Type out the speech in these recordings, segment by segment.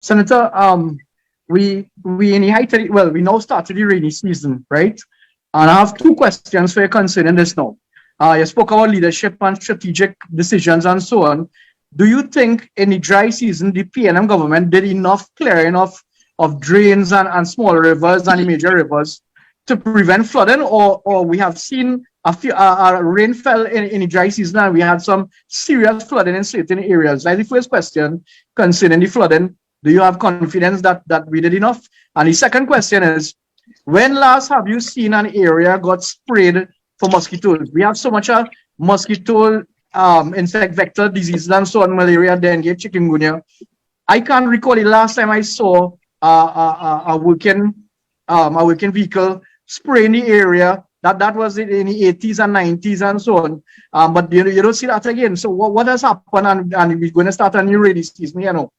Senator, we in the height of well, we now started the rainy season, right? And I have two questions for you concerning this now. You spoke about leadership and strategic decisions and so on. Do you think in the dry season, the PNM government did enough clearing of drains and small rivers and the major rivers to prevent flooding, or we have seen a few rain fell in the dry season and we had some serious flooding in certain areas? That's the first question concerning the flooding. Do you have confidence that we did enough? And the second question is, when last have you seen an area got sprayed for mosquitoes? We have so much mosquito insect vector diseases and so on, malaria, dengue, chikungunya. I can't recall the last time I saw a working vehicle spray in the area. That was in the 80s and 90s and so on. But you don't see that again. So what has happened? And we're going to start a new rainy season, you know.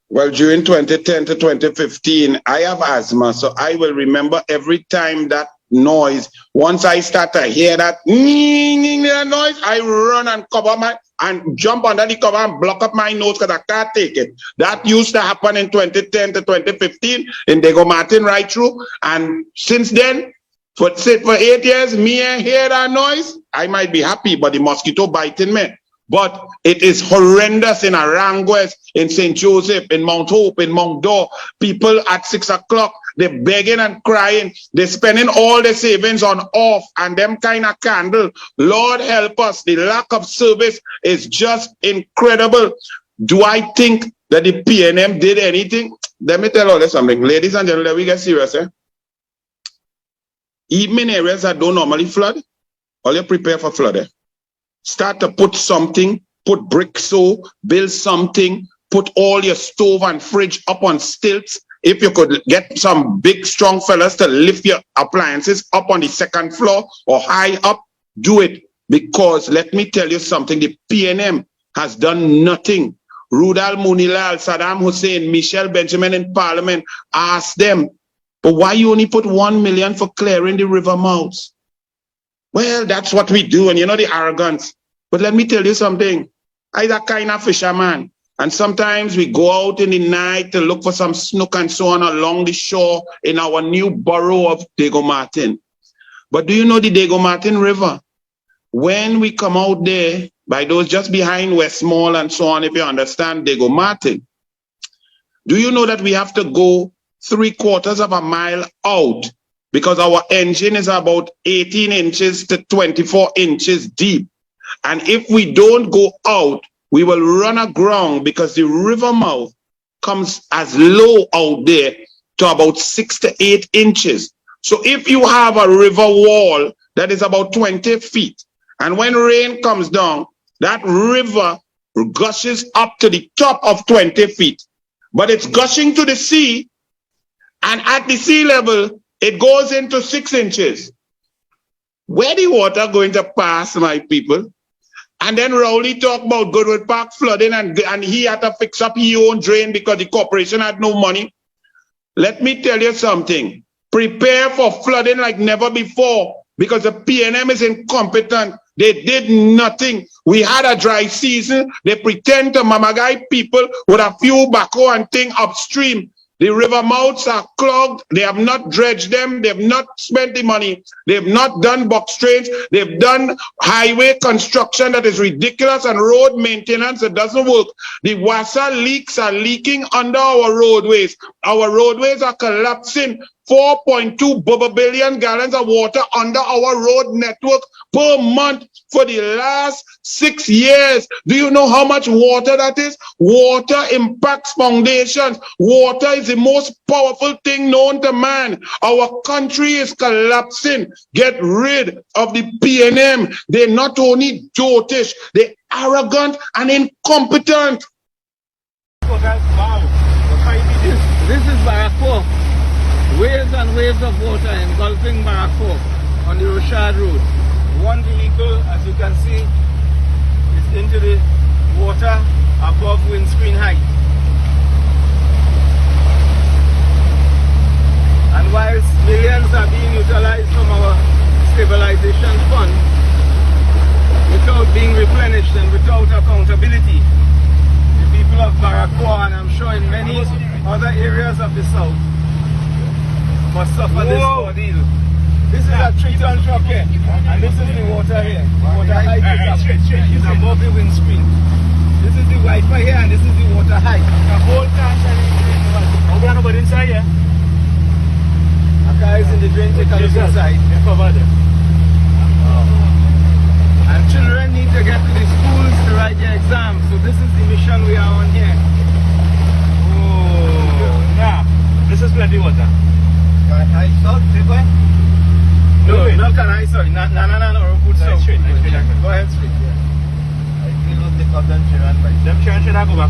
Well, during 2010 to 2015, I have asthma, so I will remember every time that noise. Once I start to hear that noise, I run and cover and jump under the cover and block up my nose because I can't take it. That used to happen in 2010 to 2015 in Diego Martin right through. And since then, for 8 years, me and hear that noise, I might be happy, but the mosquito biting me. But it is horrendous in Aranguez, in St. Joseph, in Mount Hope, in Mount Dore. People at 6 o'clock, they're begging and crying. They're spending all their savings on off and them kind of candle. Lord help us. The lack of service is just incredible. Do I think that the PNM did anything? Let me tell you something. Ladies and gentlemen, we get serious. Even in areas that don't normally flood, all you prepare for flooding. Start to put something, put bricks so, build something, put all your stove and fridge up on stilts. If you could get some big, strong fellas to lift your appliances up on the second floor or high up, do it. Because let me tell you something, the PNM has done nothing. Rudal Munilal, Saddam Hussein, Michelle Benjamin in Parliament asked them, but why you only put 1 million for clearing the river mouths? Well, that's what we do, and you know the arrogance. But let me tell you something. I'm that kind of fisherman, and sometimes we go out in the night to look for some snook and so on along the shore in our new borough of Diego Martin. But do you know the Diego Martin River? When we come out there, by those just behind Westmall and so on, if you understand Diego Martin, do you know that we have to go 3/4 of a mile out because our engine is about 18 inches to 24 inches deep. And if we don't go out, we will run aground because the river mouth comes as low out there to about 6 to 8 inches. So if you have a river wall that is about 20 feet, and when rain comes down, that river gushes up to the top of 20 feet. But it's gushing to the sea, and at the sea level, it goes into 6 inches. Where the water going to pass, my people? And then Rowley talked about Goodwood Park flooding and he had to fix up his own drain because the corporation had no money. Let me tell you something. Prepare for flooding like never before because the PNM is incompetent. They did nothing. We had a dry season. They pretend to mamagai people with a few backhoe and thing upstream. The river mouths are clogged. They have not dredged them. They have not spent the money. They have not done box trains. They've done highway construction that is ridiculous and road maintenance that doesn't work. The Wassa leaks are leaking under our roadways. Our roadways are collapsing. 4.2 billion gallons of water under our road network per month for the last 6 years. Do you know how much water that is? Water impacts foundations. Water is the most powerful thing known to man. Our country is collapsing. Get rid of the PNM. They're not only dotish, they're arrogant and incompetent. Wow. This is Barrack. Waves and waves of water engulfing Barrack on the Rochard Road. One vehicle, as you can see, is into the water above windscreen height. And whilst millions are being utilized from our stabilization fund without replenished and without accountability. The people of Barracoa, and I'm sure in many other areas of the south must suffer this ordeal. This is a 3-ton truck here, and this is the water here. The water height is above the windscreen. This is the wiper here, and this is the water height. The whole tank is nobody inside here. A car is in the drain, take a look inside. And children need to get to the schools to write their exams. So this is the mission we are on here. Oh, yeah. This is plenty water. I saw it. No, not can I saw it. No, put some. Straight. Go ahead straight. Yeah. I feel the cotton children. Them children should have go back.